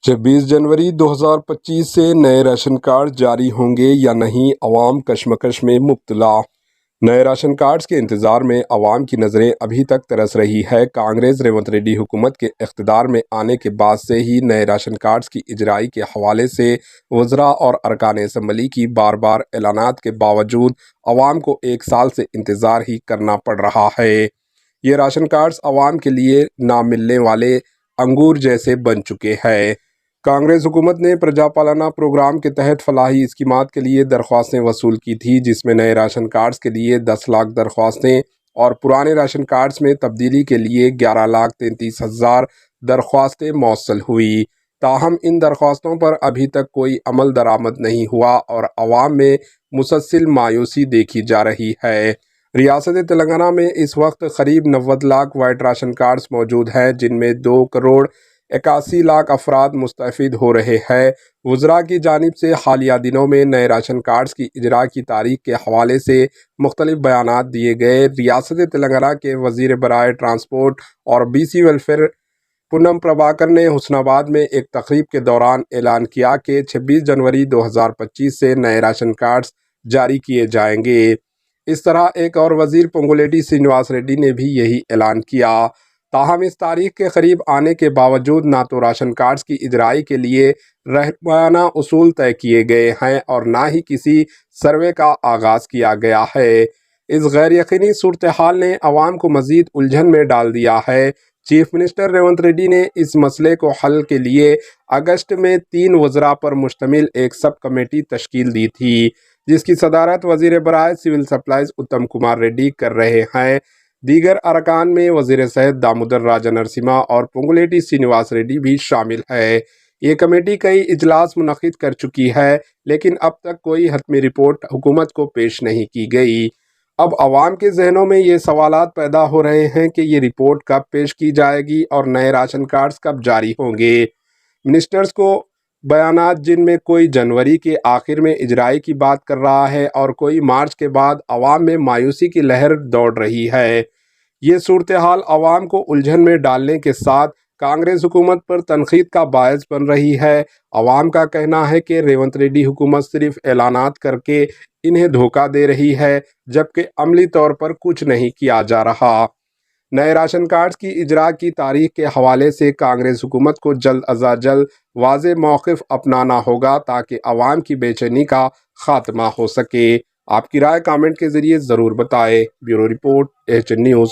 26 जनवरी 2025 से नए ration card जारी होंगे या नहीं, अवाम कशमकश में मुब्तला। नए राशन कार्ड्स के इंतज़ार में अवाम की नज़रें अभी तक तरस रही है। कांग्रेस रेवंत रेड्डी हुकूमत के इख्तिदार में आने के बाद से ही नए राशन कार्ड्स की इजराई के हवाले से वज़रा और अरकान असम्बली की बार बार ऐलानात के बावजूद अवाम को 1 साल से इंतज़ार ही करना पड़ रहा है। ये राशन कार्ड्स अवाम के लिए ना मिलने वाले अंगूर जैसे बन चुके हैं। कांग्रेस हुकूमत ने प्रजापालना प्रोग्राम के तहत फलाही स्कीमात के लिए दरख्वास्तें वसूल की थी, जिसमें नए राशन कार्ड्स के लिए 10 लाख दरख्वास्तें और पुराने राशन कार्ड्स में तब्दीली के लिए 11,33,000 दरख्वास्तें मौसल हुई। ताहम इन दरख्वास्तों पर अभी तक कोई अमल दरामद नहीं हुआ और अवाम में मुसलसल मायूसी देखी जा रही है। रियासत तेलंगाना में इस वक्त करीब 90 लाख वाइट राशन कार्ड्स मौजूद हैं, जिनमें 2,81,00,000 अफराद मुस्तफ़ीद हो रहे हैं। वज़रा की जानिब से हालिया दिनों में नए राशन कार्ड्स की इजरा की तारीख के हवाले से मुख्तलिफ बयानात दिए गए। रियासत तेलंगाना के वज़ीर बराए ट्रांसपोर्ट और BC वेलफेयर पूनम प्रभाकर ने हुस्नाबाद में एक तकरीब के दौरान ऐलान किया कि 26 जनवरी 2025 से नए राशन कार्ड्स जारी किए जाएंगे। इस तरह एक और वज़ीर पोंगुलेटी श्रीनिवास रेड्डी ने भी यही ऐलान किया। ताहम इस तारीख के करीब आने के बावजूद ना तो राशन कार्ड्स की इजराई के लिए रहमाना उसूल तय किए गए हैं और ना ही किसी सर्वे का आगाज़ किया गया है। इस गैर यकीनी सूरत हाल ने अवाम को मज़ीद उलझन में डाल दिया है। चीफ मिनिस्टर रेवंत रेड्डी ने इस मसले को हल के लिए अगस्त में 3 वज़रा पर मुश्तमिल एक सब कमेटी तश्कील दी थी, जिसकी सदारत वज़ीर बराए सिविल सप्लाईज उत्तम कुमार रेड्डी कर रहे हैं। दीगर अरकान में वज़ीर सेहत दामोदर राजा नरसिम्हा और पोंगुलेटी श्रीनिवास रेड्डी भी शामिल है। ये कमेटी कई इजलास मुनक़िद कर चुकी है, लेकिन अब तक कोई हतमी रिपोर्ट हुकूमत को पेश नहीं की गई। अब अवाम के जहनों में ये सवालात पैदा हो रहे हैं कि ये रिपोर्ट कब पेश की जाएगी और नए राशन कार्ड्स कब जारी होंगे। मिनिस्टर्स को बयानात जिनमें कोई जनवरी के आखिर में इजराई की बात कर रहा है और कोई मार्च के बाद अवाम में मायूसी की लहर दौड़ रही है। ये सूरत हाल अवाम को उलझन में डालने के साथ कांग्रेस हुकूमत पर तनकीद का बायस बन रही है। अवाम का कहना है कि रेवंत रेड्डी हुकूमत सिर्फ ऐलानात करके इन्हें धोखा दे रही है, जबकि अमली तौर पर कुछ नहीं किया जा रहा। नए राशन कार्ड्स की इजरा की तारीख के हवाले से कांग्रेस हुकूमत को जल्द अज जल्द वाज़े मौक़िफ़ अपनाना होगा ताकि अवाम की बेचैनी का खात्मा हो सके। आपकी राय कमेंट के ज़रिए ज़रूर बताएं। Bureau report HN news.